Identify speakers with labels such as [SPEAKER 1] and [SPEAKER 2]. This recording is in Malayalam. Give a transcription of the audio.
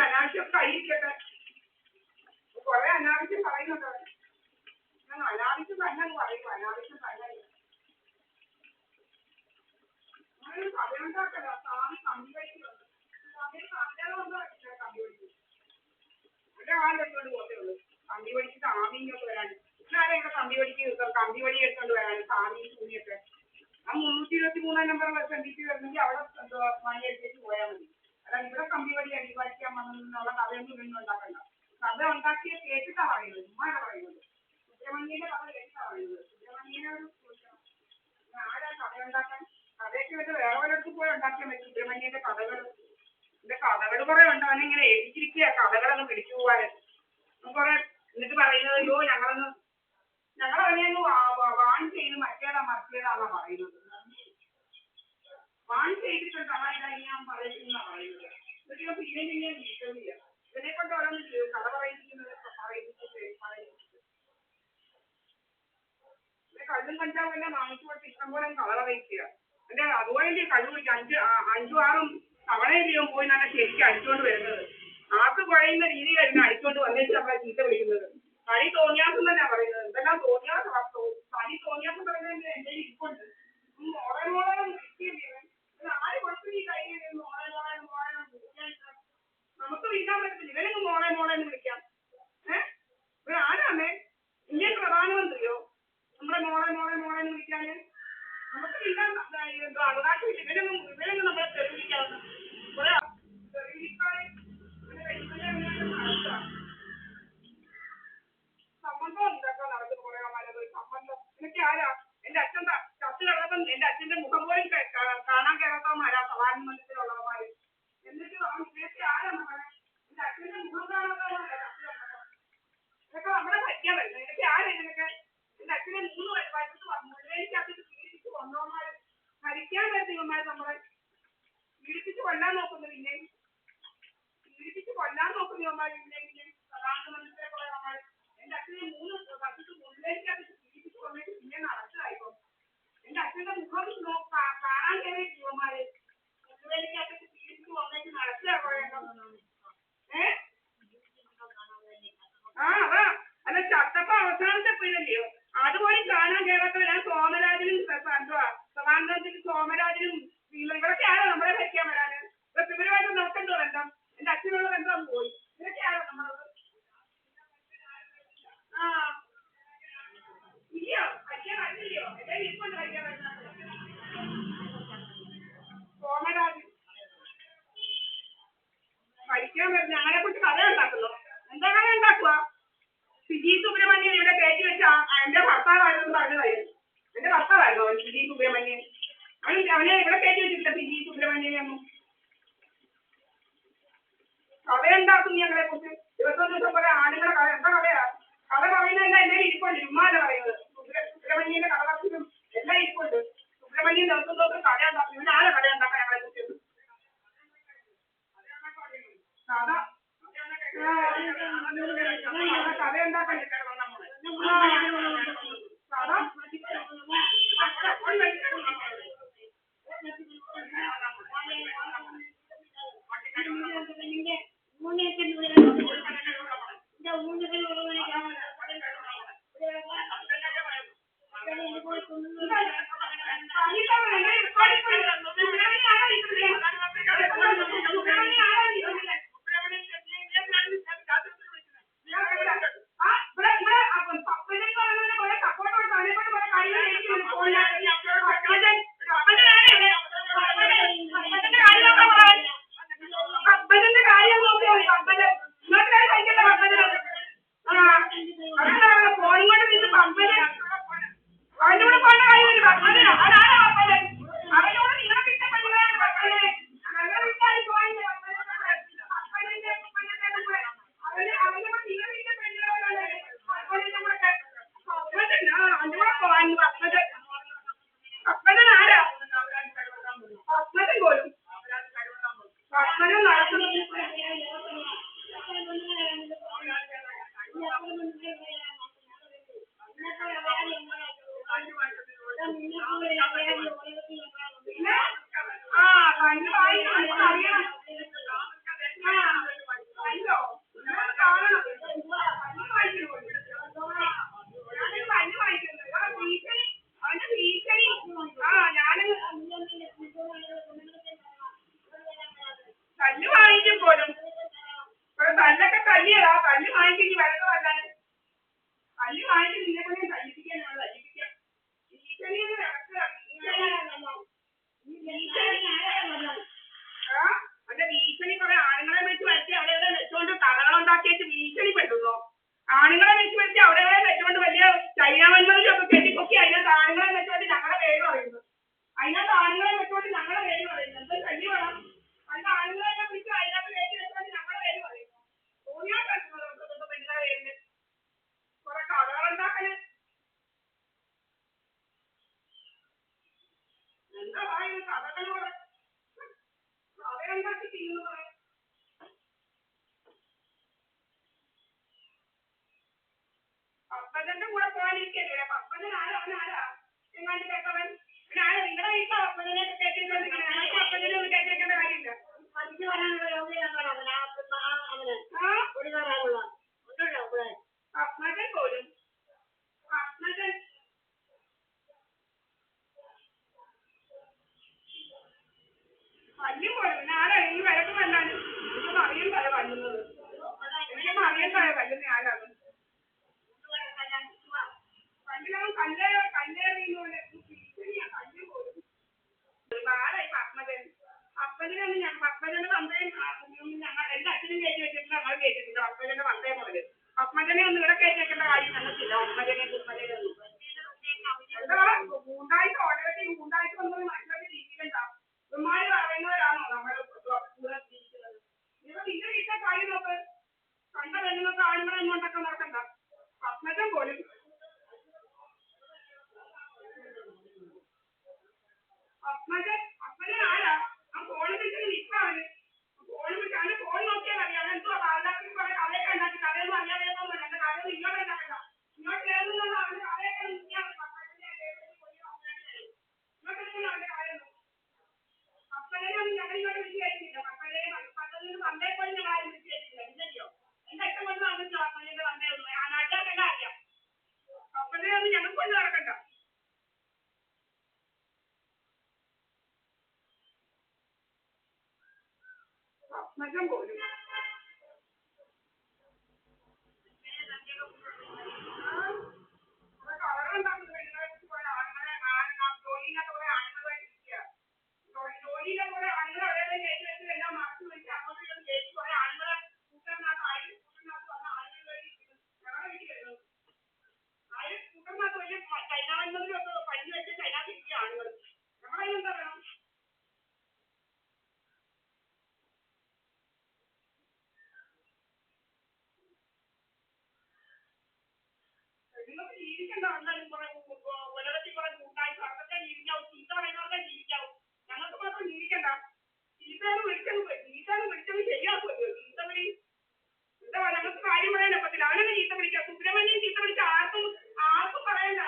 [SPEAKER 1] അനാവശ്യം കഴിക്കട്ടെ. കുറെ അനാവശ്യം പറയുന്നുണ്ട്. അനാവശ്യം തന്നെ പറയും. അനാവശ്യം തന്നെ അങ്ങനെ കഥയുണ്ടാക്കല്ല. സ്വാമി കമ്പി വഴിക്കുണ്ട്. സ്വാമി കമ്പി വഴിക്കും. എന്റെ കാലം എടുത്തോണ്ട് പോകത്തേ ഉള്ളൂ. കമ്പി വഴിക്ക് സ്വാമി ഇങ്ങോട്ട് വരാൻ. ഇന്നാരെ ഇവിടെ കമ്പി വടി എടുത്തോണ്ട് വരാൻ സ്വാമി ഭൂമിയൊക്കെ. ആ 323 നമ്പർ ബന്ധിച്ച് വരുന്നെങ്കിൽ അവിടെ മണി അടിച്ചിട്ട് പോയാൽ മതി. അല്ല ഇവിടെ കമ്പി വടി അടിവാടിക്കാൻ വന്നുള്ള കഥയൊന്നും ഇതൊന്നും ഉണ്ടാക്കണ്ട. കഥ ഉണ്ടാക്കിയ കേട്ടിട്ടാ പറയുന്നത്. ഉമ്മാണ് പറയുന്നത്. സുബ്രഹ്മണ്യന്റെ കഥ കേട്ടാ പറയുന്നത്. സുബ്രഹ്മണ്യനെ ആരാ കഥ ഉണ്ടാക്കാൻ? കഥയൊക്കെ വല്ല വേറെ ഒരിടത്ത് പോയി ഉണ്ടാക്കിയാൽ മതി. സുബ്രഹ്മണ്യന്റെ കഥകൾ. എന്റെ കഥകൾ കുറെ ഉണ്ട്. അവനിങ്ങനെ ഏൽപ്പിച്ചിരിക്കുക കഥകളൊന്ന് പിടിച്ചു പോകാൻ. കുറെ എന്നിട്ട് പറയുന്നത് അയ്യോ ഞങ്ങളവനെയൊന്ന് വാൺ ചെയ്ത് മറ്റേതാന്നാ പറയുന്നത്. വാൺ ചെയ്തിട്ടുണ്ട് ഞാൻ പറയുന്ന പറയുന്നത്. എന്നിട്ട് പിന്നെ വിശ്വസിക്കുക. ഇതിനെ കൊണ്ട് ഓരോന്ന് കഥ പറയിപ്പിക്കുന്നത് കള്ളും കഞ്ചാവും എല്ലാം വാങ്ങിച്ചു കൊടുത്ത് ഇഷ്ടം പോലെ കഥ പറയിക്കുക. എന്റെ അതുപോലെ കള്ളു കുടിക്കുക. 5-6 തവണയും പോയി നല്ല ശരിക്കും അടിച്ചുകൊണ്ട് വരുന്നത്. ആർക്ക് കുഴയുന്ന രീതിയിലായിരുന്നു അടിച്ചുകൊണ്ട് വന്നിട്ട് നമ്മളെ ചീത്ത വിളിക്കുന്നത്. പണി തോന്നിയാസം തന്നെയാ പറയുന്നത്. എന്തെല്ലാം തോന്നിയാസം പണി തോന്നിയാസം പറയുന്നത് എന്റെ ഇരിപ്പുണ്ട്. മോളെ ആര് കൊടുത്തു ഈ കൈ മോളെ നമുക്ക് വിളിക്കാൻ പറ്റത്തില്ല. ഇവരൊന്നും മോളെ എന്ന് വിളിക്കാം. ആരാമേ ഇന്ത്യൻ പ്രധാനമന്ത്രിയോ നമ്മുടെ മോളെ എന്ന് വിളിക്കാന്? നമുക്ക് വിളിക്കാൻ അവകാശമില്ല. ഇവരൊന്നും നമ്മളെ തെളിവിക്കാവുന്ന കുറെ സംബന്ധം ഉണ്ടാക്കാൻ നടക്കുന്ന കുറെ സംബന്ധം. എനിക്ക് ആരാ എന്റെ അച്ഛൻ ചത്ത് കിടന്നപ്പം എന്റെ അച്ഛന്റെ മുഖം പോലും കാണാൻ കേറാത്തവന്മാരാ പ്രധാനമന്ത്രിയിലുള്ളവന്മാര്. എന്നിട്ട് ഇതൊക്കെ ആരാ നമ്മളെ എന്റെ അച്ഛന്റെ മുഖം കാണാത്തവന്മാരാ ചത്ത് കിടന്നപ്പം. ഇതൊക്കെ നമ്മളെ ഭരിക്കാൻ പറ്റുന്നത്. ഇതൊക്കെ ആരാ ഇതിനൊക്കെ? എന്റെ അച്ഛനെ 3 വയസ്സ് മുഴുവനിക്കകത്ത് പീഡിപ്പിച്ച് കൊന്നവന്മാര്. ഭരിക്കാൻ പറ്റുന്നവന്മാര് നമ്മളെ പീഡിപ്പിച്ച് കൊല്ലാൻ നോക്കുന്നു. പിന്നെ പീഡിപ്പിച്ച് കൊല്ലാൻ നോക്കുന്നവന്മാര് പിന്നെ പ്രധാനമന്ത്രിയെ പറയുന്നവന്മാര്. എന്റെ അച്ഛനെ 3 വർഷത്ത് മുഴുവനിക്കകത്ത് പീഡിപ്പിച്ച് കൊന്നിട്ട് പിന്നെ നടക്കുകയായിപ്പോ. എന്റെ അച്ഛന്റെ മുഖം കാണാൻ കയറിയവന്മാര് മുഴുവനിക്കകത്ത് പീഡിപ്പിച്ച് കൊന്നിട്ട് നടക്കുക പറയണം. അതാ അല്ല ചത്തപ്പോ അവസാനത്തെ പിഴല്ലയോ അതുപോലും കാണാൻ കേറാത്തവരാ സോമരാജനും പ്രധാനമന്ത്രി സോമരാജനും ഇവരൊക്കെ ആരോ നമ്മളെ ഭരിക്കാൻ വരാന്. ഇവരുമായിട്ട് നോക്കണ്ടോ ബന്ധം? എന്റെ അച്ഛനുള്ള ബന്ധം പോയി. ഇവരൊക്കെ ആരോ നമ്മളത് ഇല്ലയോ ഭരിക്കാൻ പറ്റില്ലയോ? എന്റെ ഇരിക്കൊണ്ട് ഭരിക്കാൻ പറ്റുന്ന സോമരാജൻ ഭരിക്കാൻ പറ്റുന്ന ഞങ്ങളെ കുറിച്ച് കഥ ഉണ്ടാക്കുന്നു. എന്താ കഥ ഉണ്ടാക്കുക? സിജി സുബ്രഹ്മണ്യൻ ഇവിടെ കയറ്റി വെച്ച എന്റെ ഭർത്താവായിരുന്നു പറഞ്ഞതായിരുന്നു. എന്റെ ഭർത്താവായിരുന്നു അവൻ സിജി സുബ്രഹ്മണ്യൻ. അവനെ ഇവിടെ കയറ്റി വെച്ചിട്ടില്ല സിജി സുബ്രഹ്മണ്യനൊന്നും. കഥയുണ്ടാക്കും ഞങ്ങളെ കുറിച്ച്. ദിവസം കുറെ ആളുകളെ കഥ. എന്താ കഥയാ? കഥ പറയുന്നതല്ല എന്റെ ഇരിപ്പുണ്ട്. ചുമ്മാല്ല പറയുന്നത്. സുബ്രഹ്മണ്യന്റെ കഥ പറച്ചിലും എല്ലാം ഇരിപ്പുണ്ട്. സുബ്രഹ്മണ്യൻ ദിവസം കഥ ഉണ്ടാക്കും. ഇവന് ആരെ കഥ ഉണ്ടാക്കാൻ ഞങ്ങളെ കുറിച്ച്? കഥ കഥയുണ്ടാക്കാൻ വാങ്ങിച്ച് ഇനി വരതോ അല്ലാതെ കല്ല് വാങ്ങിച്ച് നിന്നെ കൊണ്ട് തല്ലിപ്പിക്കാൻ തല്ലിപ്പിക്കാം ഭീഷണിന്ന് അല്ല ഭീഷണി കുറെ ആണുങ്ങളെ വെച്ച് വരുത്തി അവിടെ എവിടെ വെച്ചോണ്ട് കഥകളുണ്ടാക്കിയിട്ട് ഭീഷണിപ്പെടുന്നോ ആണുങ്ങളെ വെച്ച് വരുത്തി അവിടെ എവിടെ വെച്ചോണ്ട് വലിയ ചൈനാവന്മാരിലൊക്കെ കെട്ടിപ്പൊക്കി അതിനകത്ത് ആണുങ്ങളെ വെച്ചോണ്ട് ഞങ്ങളുടെ പേര് പറയുന്നു അതിനകത്ത് ആണുങ്ങളെ വെച്ചോണ്ട് ഞങ്ങളുടെ പേര് പറയുന്നു എന്തൊരു കല്ല് വേണം അതിന്റെ ആണുങ്ങളെ വിളിച്ച് അതിനകത്ത് കയറ്റി വെച്ചോണ്ട് ഞങ്ങളുടെ പേര് പറയുന്നു തോന്നിയാ കളിക്കുന്നത് പെണ്ണ പേരില് കുറെ കഥകളുണ്ടാക്കല് എന്താ പറയുന്നത് കഥകള് കുറെ കഥയുണ്ടാക്കി ചെയ്യുന്നു കുറെ പപ്പന്റെ കൂടെ പോകാനിരിക്കല്ലേ പപ്പന് ആരാ എങ്ങാണ്ട് കേട്ടവൻ പിന്നെ ആരാ നിങ്ങളുടെ വീട്ടിലെ പപ്പനെ കേട്ടിട്ടുണ്ട് പപ്പനെ ഒന്നും കേട്ടിരിക്കേണ്ട കാര്യമില്ല പഠിച്ചു വരാനുള്ള യോഗ്യതയാണ് പത്മജൻ പോലും പത്മജൻ പല്ലും പോലും പിന്നെ ആരാ ഈ വിലക്ക് വന്നാലും എനിക്കൊന്നും അറിയണ്ടായോ പല്ലുന്നത് എനിക്കൊന്നും അറിയണ്ടായോ പല്ലുന്ന ആരാണ് പല്ലിനവൻ കല്ലേറിയുന്നോണ്ട് കല്ല് പോലും ആരായി പത്മജൻ പത്മജന്റെ തന്തയും ഞങ്ങൾ എന്റെ അച്ഛനും കയറ്റി വെച്ചിട്ടില്ല ഞങ്ങൾ കയറ്റിട്ടില്ല പത്മജന്റെ തന്തയെ മുതല് പത്മജനെ ഒന്നും ഇവിടെ കയറ്റി വെക്കേണ്ട കാര്യം ഞങ്ങൾക്കില്ല പത്മജനെ കുമ്മജനെയൊന്നും എന്താ മൂന്നാഴ്ച ഓൾറെഡി മൂന്നാഴ്ച ഒന്നും മറ്റുള്ള രീതിയിലുണ്ടാ ഇവന്മാര് പറയുന്നവരാണോ നമ്മുടെ കൂടെ ജീവിക്കുന്നത് ഇവ നിന്റെ വീട്ടിലെ കാര്യം നോക്ക് കണ്ട പെണ്ണുങ്ങൾക്ക് ആണുങ്ങളെ എങ്ങോട്ടൊക്കെ നോക്കണ്ട പത്മജൻ പോലും പത്മജൻ ആരാ ആ ഫോണിൽ വിളിച്ചിട്ട് നിൽക്കാണ് ഫോണിൽ വിളിച്ച് അവന്റെ ഫോൺ നോക്കിയാൽ അറിയാം എന്തോ കാലത്തിൽ കുറെ കഥയൊക്കെ ഉണ്ടാക്കി കഥയൊന്നും അറിയാതെയൊന്നും എന്റെ കഥയൊന്നും ഇങ്ങോട്ട് ഉണ്ടാക്കണ്ട ഇങ്ങോട്ട് കയറുന്നുള്ള അവന്റെ കഥയൊക്കെ നോക്കിയാൽ ഇങ്ങോട്ട് അവന്റെ കഥയൊന്നും പത്മജനൊന്നും ഞങ്ങൾ ഇങ്ങോട്ട് വിളിച്ചു കയറ്റില്ല പത്മജന് പണ്ടേ പോലും ഞങ്ങൾ ആരും വിളിച്ചു കയറ്റില്ല ഇല്ലല്ലോ എന്റെ അച്ഛൻ കൊണ്ട് വന്നിട്ടില്ല പത്മജന്റെ പണ്ടേയൊന്നും ആ നാട്ടുകാർക്കെല്ലാം അറിയാം പത്മജനൊന്നും ഞങ്ങൾക്ക് കൊണ്ട് നടക്കണ്ട പത്മജൻ പോലും കളറുണ്ടാക്കുന്നത് പെണ്ണുങ്ങളെ കുറെ ആണുങ്ങളെ ജോലിയില്ലാത്ത കുറെ ആണുങ്ങളായിട്ട് ഇരിക്കുക ജോലിയിലെ കുറെ ആണുങ്ങൾ അവിടെ കയറ്റി വെച്ച് എല്ലാം മറച്ചു വെച്ച് അങ്ങോട്ട് കയറ്റി കുറെ ആണുങ്ങളെ കൂട്ടറിനകത്ത് ആയിരം കൂട്ടറിനകത്ത് വന്ന ആളുകൾ ഞങ്ങളുടെ വീട്ടിൽ വരുന്നത് ആയിരം കൂട്ടറിനകത്ത് വലിയ ചൈനാവന്മാരിലൊക്കെ പഞ്ഞു വെച്ചിട്ട് അതിനകത്ത് ഇരിക്കുക ആണുങ്ങൾ നമ്മളതിനെന്താ വേണം നിങ്ങൾക്ക് ജീവിക്കണ്ട എന്തായാലും കുറെ ഉലകത്തിൽ കുറെ കൂട്ടായി അതൊക്കെ ജീവിക്കാവും ചീത്ത പറയുന്നവർക്ക് ജീവിക്കാവും ഞങ്ങൾക്ക് മാത്രം ജീവിക്കണ്ട ചീത്തയാണ് വിളിച്ചത് ശരിയാക്കുമല്ലോ ചീത്ത വിളി എന്താ ഞങ്ങൾക്ക് കാര്യം പറയാൻ ഒക്കത്തില്ല അവനൊക്കെ ചീത്ത വിളിക്കാം സുബ്രഹ്മണ്യം ചീത്ത വിളിച്ച ആർക്കും പറയണ്ട